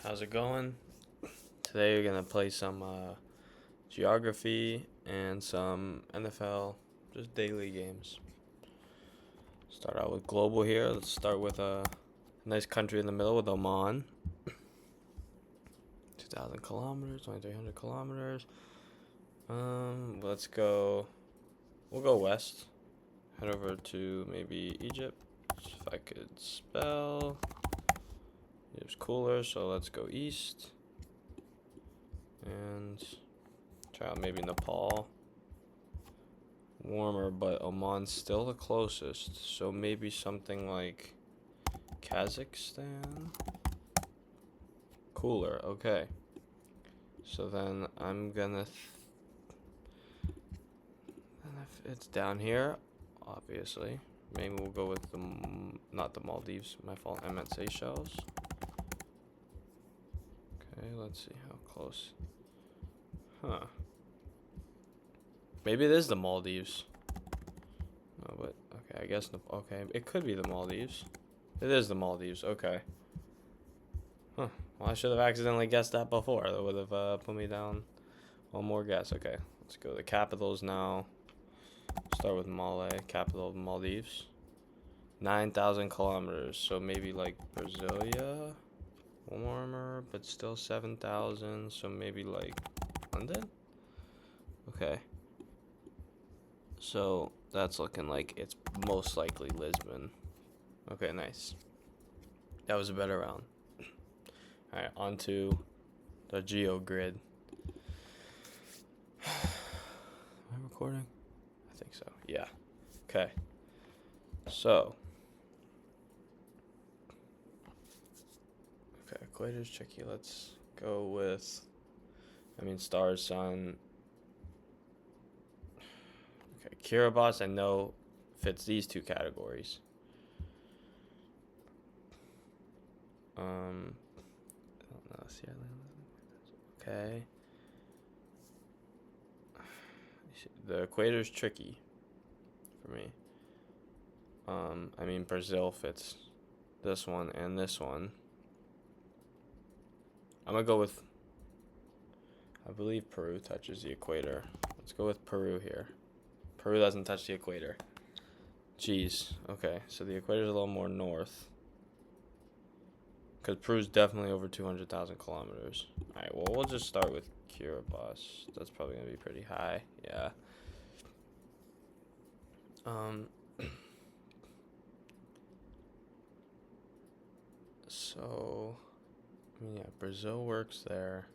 How's it going? Today we're gonna play some geography and some NFL, just daily games. Start out with global here. Let's start with a nice country in the middle with Oman. 2,000 kilometers, 2,300 kilometers. Let's go. We'll go west. Head over to maybe Egypt. If I could spell. It's cooler, so let's go east. And try out maybe Nepal. Warmer, but Oman's still the closest. So maybe something like Kazakhstan. Cooler, okay. So then I'm gonna. And if it's down here, obviously. Maybe we'll go with not the Maldives. My fault. I meant Seychelles. Okay, let's see how close. Huh. Maybe it is the Maldives. No, but okay, I guess okay, it could be the Maldives. It is the Maldives. Okay. Huh. Well, I should have accidentally guessed that before. That would have put me down one more guess. Okay, let's go to the capitals now. Start with Male, capital of Maldives. 9,000 kilometers, so maybe like Brasilia. Warmer, but still 7,000, so maybe like London? Okay. So that's looking like it's most likely Lisbon. Okay, nice. That was a better round. Alright, on to the geo grid. Am I recording? I think so. Yeah. Okay. So. Okay, equator's tricky. Let's go with. Stars, sun. Okay, Kiribati, I know fits these two categories. I don't know. Sierra Leone. Okay. The equator's tricky for me. Brazil fits this one and this one. I'm gonna go with. I believe Peru touches the equator. Let's go with Peru here. Peru doesn't touch the equator. Jeez. Okay, so the equator's a little more north. Because Peru's definitely over 200,000 kilometers. Alright, well, we'll just start with Kiribati. That's probably going to be pretty high. Yeah. So, Brazil works there.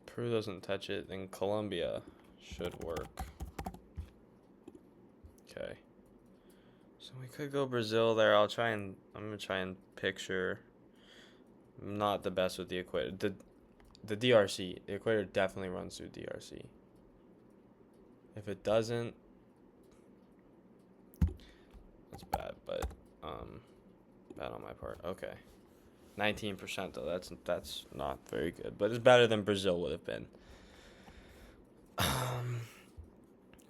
Peru doesn't touch it, then Colombia should work. Okay. So we could go Brazil there. I'm gonna try and picture. I'm not the best with the equator. The DRC. The equator definitely runs through DRC. If it doesn't, that's bad, but bad on my part. Okay. 19% though. That's not very good, but it's better than Brazil would have been.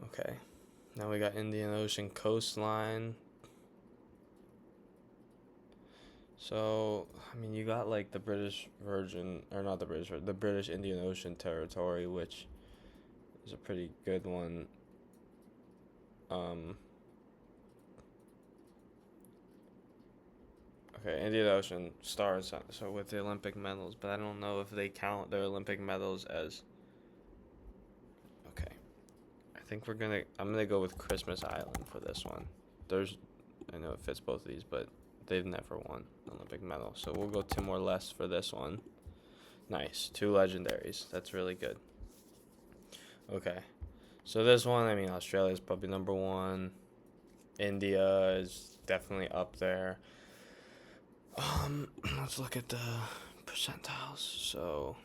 Okay. Now we got Indian Ocean coastline. So, you got like the British Virgin, or not the British, the British Indian Ocean Territory, which is a pretty good one. Okay, Indian Ocean stars, so with the Olympic medals, but I don't know if they count their Olympic medals as. Okay, I'm gonna go with Christmas Island for this one. I know it fits both of these, but they've never won an Olympic medal, so we'll go Timor-Leste for this one. Nice, 2 legendaries. That's really good. Okay, so this one, Australia is probably number 1. India is definitely up there. Let's look at the percentiles. So,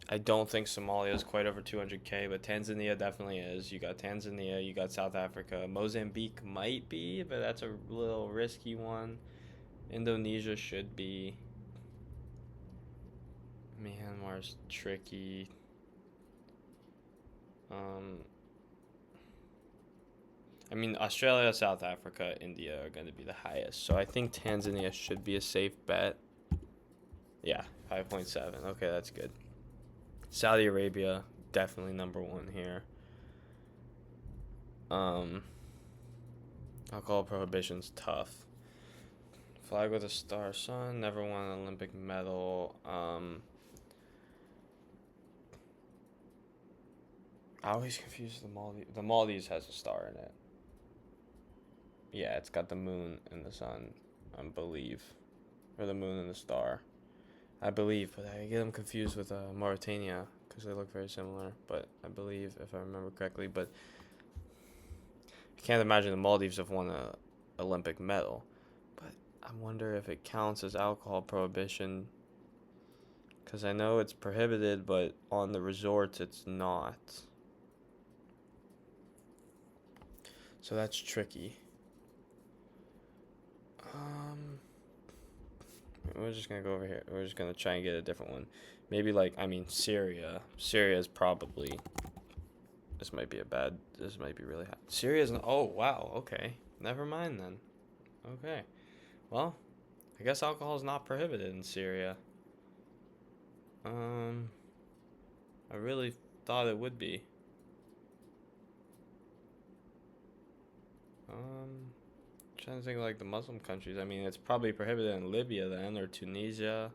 I don't think Somalia is quite over 200K, but Tanzania definitely is. You got Tanzania, you got South Africa. Mozambique might be, but that's a little risky one. Indonesia should be. Myanmar's tricky. I mean, Australia, South Africa, India are going to be the highest. So I think Tanzania should be a safe bet. Yeah, 5.7. Okay, that's good. Saudi Arabia, definitely number one here. Alcohol prohibition's tough. Flag with a star, son. Never won an Olympic medal. I always confuse the Maldives. The Maldives has a star in it. Yeah, it's got the moon and the sun, I believe. Or the moon and the star. I believe, but I get them confused with Mauritania because they look very similar. But I believe, if I remember correctly, but I can't imagine the Maldives have won a Olympic medal. But I wonder if it counts as alcohol prohibition because I know it's prohibited, but on the resorts it's not. So that's tricky. We're just gonna go over here. We're just gonna try and get a different one. Maybe like, I mean, Syria. Syria is probably. This might be really hot. Syria's. Oh wow. Okay. Never mind then. Okay. Well, I guess alcohol is not prohibited in Syria. I really thought it would be. Trying to think of like the Muslim countries. I mean, it's probably prohibited in Libya then, or Tunisia,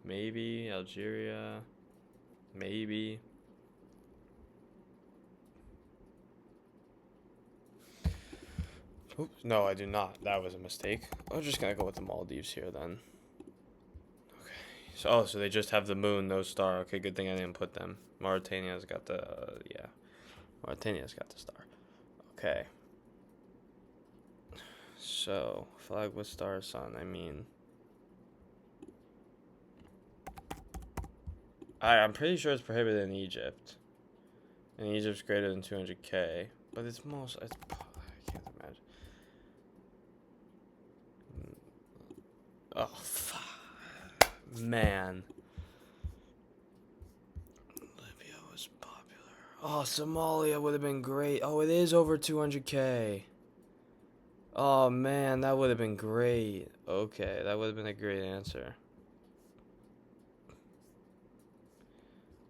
maybe Algeria, maybe. Oops, no, I do not. That was a mistake. I'm just gonna go with the Maldives here then. Okay. So they just have the moon, no star. Okay, good thing I didn't put them. Mauritania's got the yeah. Mauritania's got the star. Okay. So, flag with star, sun. I mean, I'm pretty sure it's prohibited in Egypt. And Egypt's greater than 200K. But it's I can't imagine. Oh, fuck. Man. Libya was popular. Oh, Somalia would have been great. Oh, it is over 200K. Oh, man, that would have been great. Okay, that would have been a great answer.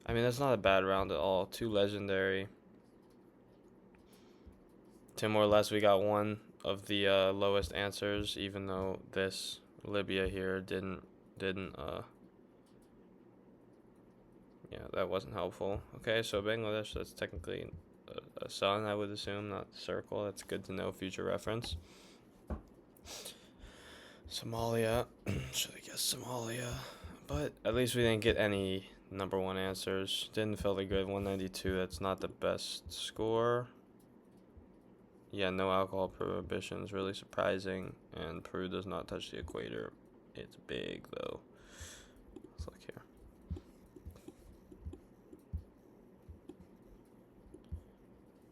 I mean, that's not a bad round at all. 2 legendary. Timor-Leste, we got one of the lowest answers, even though this Libya here didn't yeah, that wasn't helpful. Okay, so Bangladesh, that's technically a sun, I would assume, not circle. That's good to know, future reference. Somalia, should have guessed Somalia, but at least we didn't get any number one answers. Didn't feel the good. 192, that's not the best score. Yeah, no alcohol prohibition is really surprising, and Peru does not touch the equator. It's big, though. Let's look here.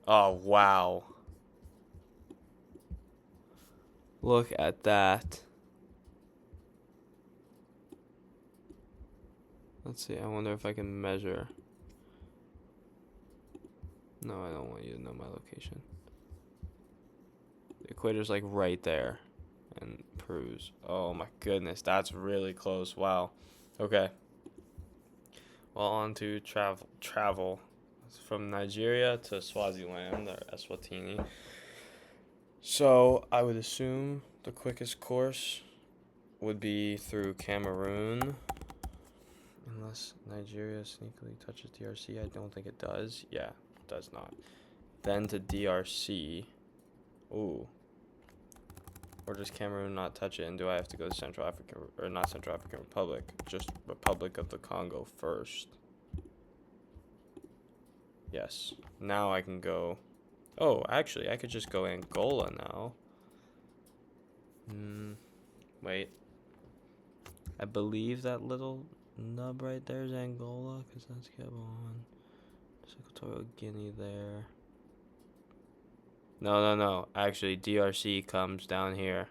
Oh, wow. Look at that. Let's see, I wonder if I can measure. No, I don't want you to know my location. The equator's like right there. And Peru's. Oh my goodness, that's really close. Wow. Okay. Well, on to travel. From Nigeria to Swaziland, or Eswatini. So, I would assume the quickest course would be through Cameroon. Unless Nigeria sneakily touches DRC. I don't think it does. Yeah, it does not. Then to DRC. Ooh. Or does Cameroon not touch it? And do I have to go to Central African, or not Central African Republic, just Republic of the Congo first? Yes. Now I can go. Oh, actually, I could just go Angola now. Wait. I believe that little nub right there is Angola, because that's Gabon. Equatorial Guinea there. No. Actually, DRC comes down here.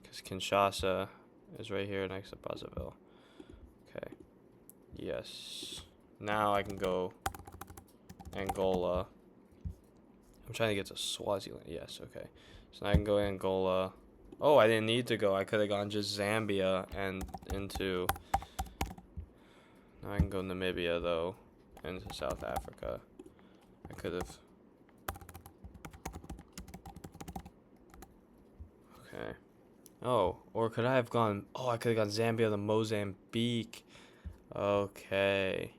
Because Kinshasa is right here next to Brazzaville. Okay. Yes. Now I can go Angola. I'm trying to get to Swaziland. Yes, okay. So now I can go Angola. Oh, I didn't need to go. I could have gone just Zambia and into... Now I can go Namibia, though, into South Africa. I could have... Okay. Oh, or could I have gone... Oh, I could have gone Zambia to Mozambique. Okay.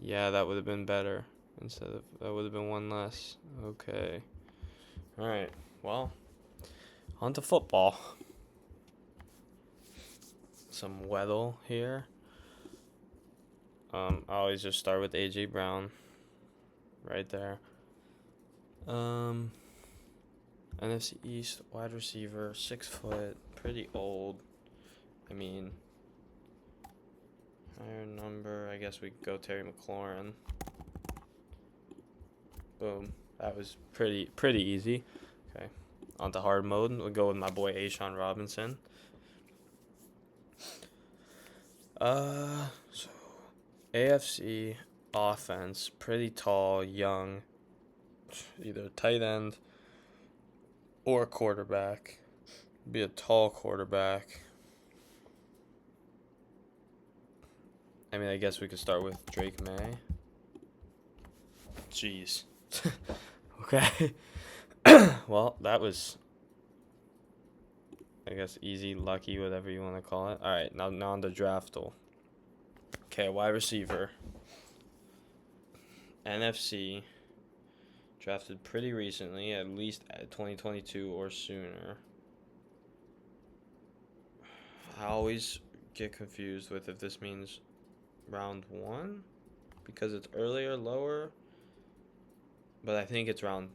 Yeah, that would have been better. Instead of... That would have been one less. Okay. Alright. Well, on to football. Some Weddle here. I always just start with AJ Brown. Right there. NFC East, wide receiver, 6 foot, pretty old. I mean, higher number, I guess we could go Terry McLaurin. Boom. That was pretty easy. Okay. On to hard mode. We'll go with my boy A'Shawn Robinson. So AFC offense, pretty tall, young, either tight end or quarterback. Be a tall quarterback. I mean, I guess we could start with Drake May. Jeez. Okay. Well, that was, I guess, easy, lucky, whatever you want to call it. All right, now on the draftal. Okay, wide receiver. NFC. Drafted pretty recently, at least at 2022 or sooner. I always get confused with if this means round 1 because it's earlier, lower. But I think it's round...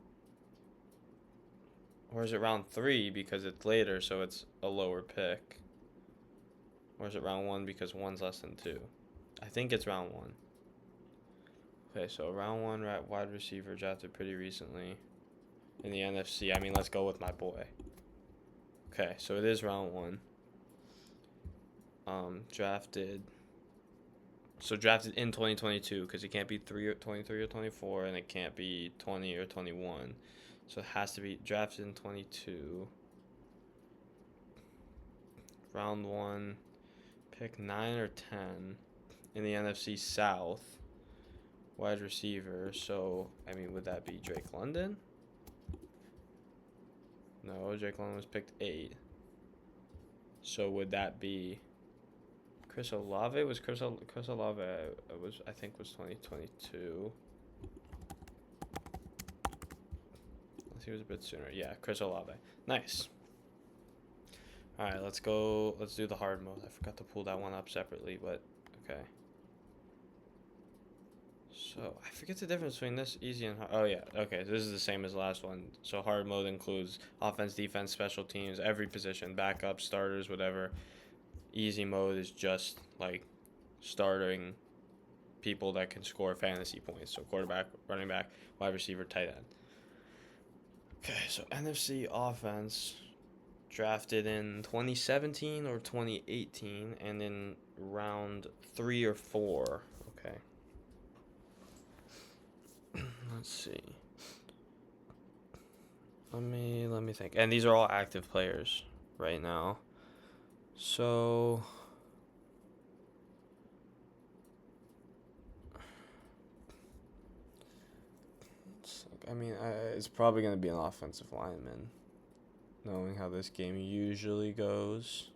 Or is it round 3 because it's later, so it's a lower pick? Or is it round 1 because 1's less than 2? I think it's round 1. Okay, so round 1 wide receiver drafted pretty recently in the NFC. I mean, let's go with my boy. Okay, so it is round 1. Drafted in 2022 because it can't be 23 or 24, and it can't be 20 or 21. So it has to be drafted in 22. Round 1, pick 9 or 10 in the NFC South. Wide receiver. So, I mean, would that be Drake London? No, Drake London was picked 8. So would that be Chris Olave? Was Chris Olave I think was 2022. He was a bit sooner. Yeah, Chris Olave. Nice. All right, let's go. Let's do the hard mode. I forgot to pull that one up separately, but okay. So I forget the difference between this easy and hard. Oh yeah, okay. This is the same as the last one. So hard mode includes offense, defense, special teams, every position, backup, starters, whatever. Easy mode is just like starting people that can score fantasy points. So quarterback, running back, wide receiver, tight end. Okay, so NFC offense drafted in 2017 or 2018 and in round 3 or 4. Okay. Let's see. Let me think. And these are all active players right now. So it's probably going to be an offensive lineman, knowing how this game usually goes.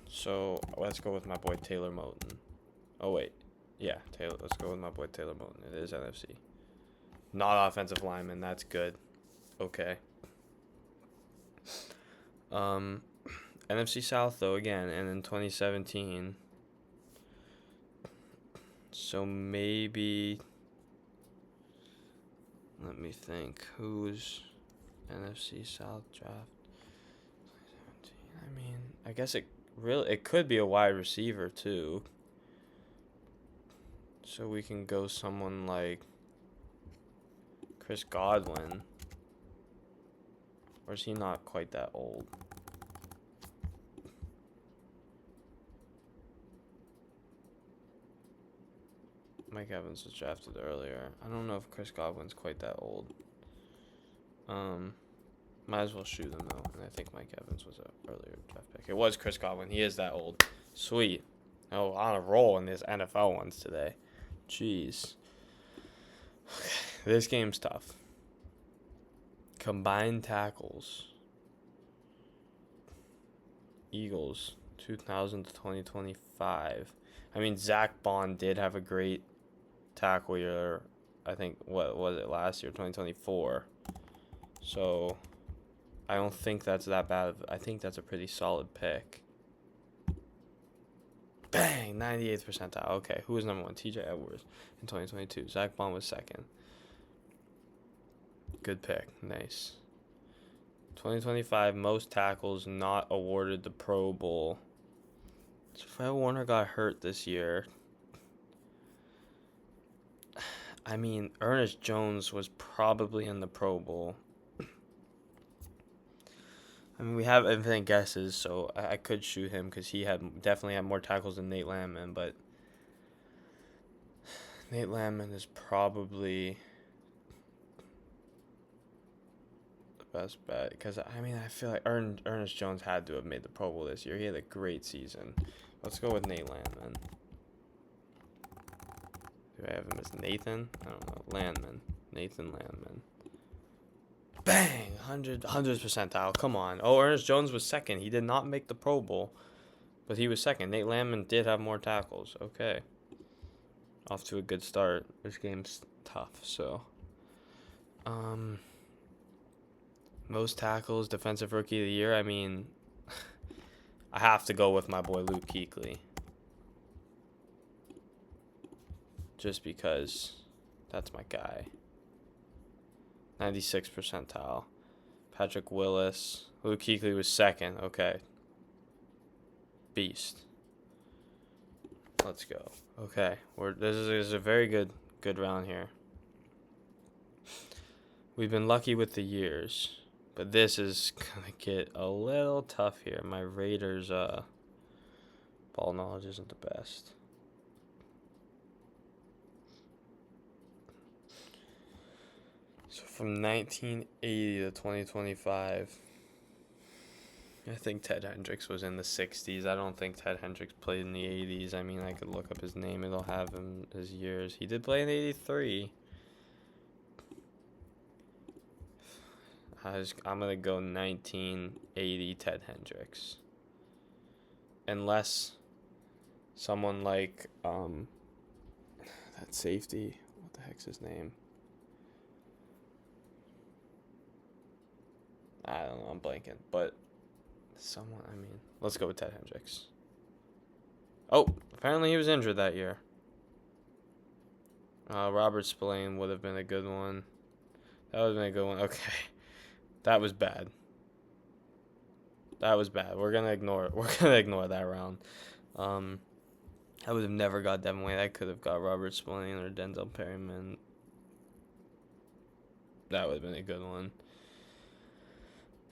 So let's go with my boy Taylor Moton. Oh, wait. Yeah, let's go with my boy Taylor Moton. It is NFC. Not offensive lineman. That's good. Okay. NFC South, though, again, and in 2017. So maybe... Let me think. Who's NFC South draft 2017? I mean, I guess it could be a wide receiver too. So we can go someone like Chris Godwin. Or is he not quite that old? Mike Evans was drafted earlier. I don't know if Chris Godwin's quite that old. Might as well shoot him though. And I think Mike Evans was an earlier draft pick. It was Chris Godwin. He is that old. Sweet. Oh, on a roll in these NFL ones today. Jeez. This game's tough. Combined tackles. Eagles, 2000 to 2025. I mean, Zach Bond did have a great tackle year. I think, what was it, last year, 2024. So, I don't think that's that bad. I think that's a pretty solid pick. Bang! 98th percentile. Okay, who was number one? TJ Edwards in 2022. Zach Bond was second. Good pick. Nice. 2025, most tackles not awarded the Pro Bowl. So Fred Warner got hurt this year. I mean, Ernest Jones was probably in the Pro Bowl. I mean, we have infinite guesses, so I could shoot him because he definitely had more tackles than Nate Landman, but Nate Landman is probably the best bet because, I mean, I feel like Ernest Jones had to have made the Pro Bowl this year. He had a great season. Let's go with Nate Landman. Do I have him as Nathan? I don't know. Landman. Nathan Landman. Bang! 100th percentile. Come on. Oh, Ernest Jones was second. He did not make the Pro Bowl, but he was second. Nate Landman did have more tackles. Okay. Off to a good start. This game's tough, so. Most tackles, defensive rookie of the year. I mean, I have to go with my boy Luke Kuechly. Just because that's my guy. 96th percentile. Patrick Willis. Luke Kuechly was second. Okay. Beast. Let's go. Okay. This is a very good round here. We've been lucky with the years, but this is gonna get a little tough here. My Raiders ball knowledge isn't the best. So from 1980 to 2025, I think Ted Hendricks was in the 60s. I don't think Ted Hendricks played in the 80s. I mean, I could look up his name. It'll have him his years. He did play in 83. I'm going to go 1980 Ted Hendricks. Unless someone like that safety, what the heck's his name? I don't know, I'm blanking. But someone, I mean, let's go with Ted Hendricks. Oh, apparently he was injured that year. Robert Spillane would have been a good one. That would have been a good one. Okay. That was bad. We're gonna ignore that round. I would have never got Devin Wade. I could have got Robert Spillane or Denzel Perryman. That would have been a good one.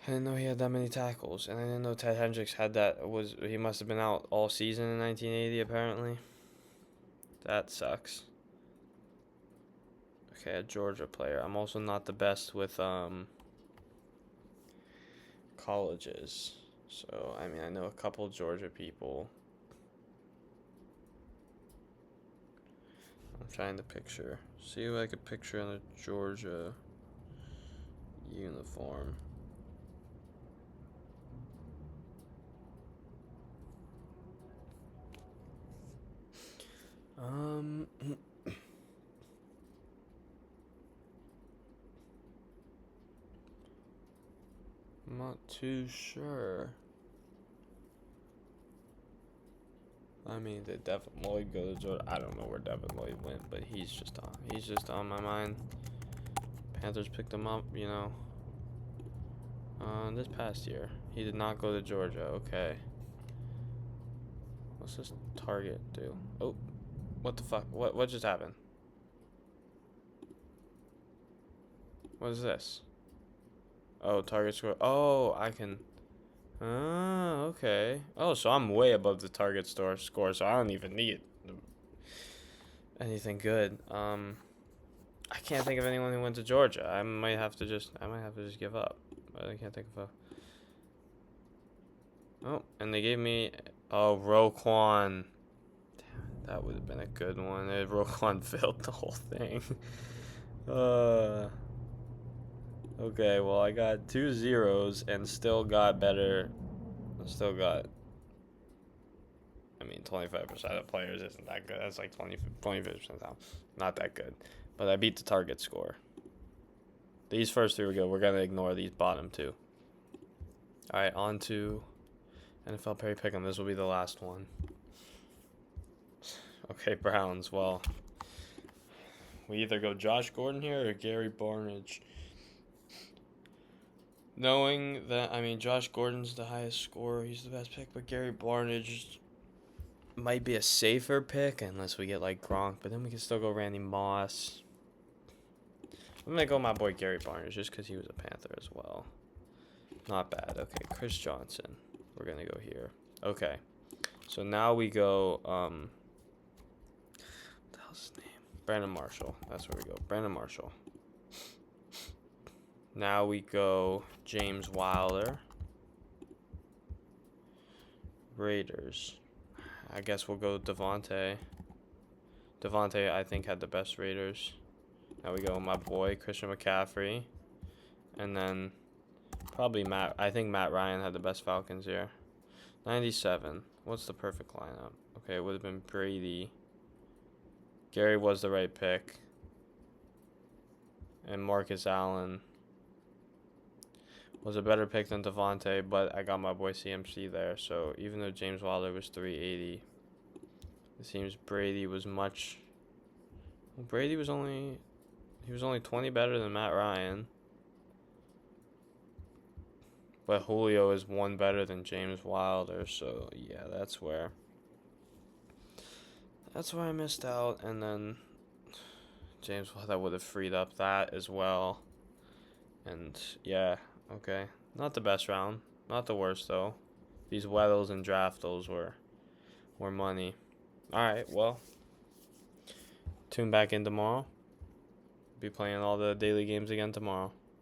I didn't know he had that many tackles, and I didn't know Ted Hendricks had that. He must have been out all season in 1980 apparently. That sucks. Okay, a Georgia player. I'm also not the best with colleges. So, I mean, I know a couple Georgia people. I'm trying to see who I could picture in a Georgia uniform. I'm not too sure. I mean, did Devin Lloyd go to Georgia? I don't know where Devin Lloyd went, but he's just on my mind. Panthers picked him up, this past year. He did not go to Georgia. Okay. What's this target do? Oh, what the fuck? What just happened? What is this? Oh, target score. Oh, I can. Oh, okay. Oh, so I'm way above the target score, so I don't even need it. anything good. I can't think of anyone who went to Georgia. I might have to just give up. I can't think of a. Oh, and they gave me Roquan. Damn, that would have been a good one. Roquan failed the whole thing. Okay, well I got 2 zeros and still got better. Still got. I mean, 25% of players isn't that good. That's like 25% down. Not that good. But I beat the target score. These first 3 were good. We're going to ignore these bottom 2. Alright, on to NFL Perry Pick'em. This will be the last one. Okay, Browns. Well, we either go Josh Gordon here or Gary Barnidge. Knowing that, I mean, Josh Gordon's the highest scorer. He's the best pick. But Gary Barnidge might be a safer pick unless we get like Gronk. But then we can still go Randy Moss. I'm going to go my boy Gary Barnidge just because he was a Panther as well. Not bad. Okay, Chris Johnson. We're going to go here. Okay. So now we go, what the hell's his name? Brandon Marshall. That's where we go. Brandon Marshall. Now we go James Wilder. Raiders. I guess we'll go Devontae. Devontae, I think, had the best Raiders. Now we go my boy, Christian McCaffrey. And then probably Matt. I think Matt Ryan had the best Falcons here. 97. What's the perfect lineup? Okay, it would have been Brady. Gary was the right pick. And Marcus Allen was a better pick than Devontae, but I got my boy CMC there. So even though James Wilder was 380, it seems Brady was much. Well, Brady was only. He was only 20 better than Matt Ryan. But Julio is 1 better than James Wilder, so yeah, that's where I missed out. And then James Wilder would have freed up that as well. And yeah, okay, not the best round, not the worst though. These Weddles and Draftos were money. All right, well, tune back in tomorrow. Be playing all the daily games again tomorrow.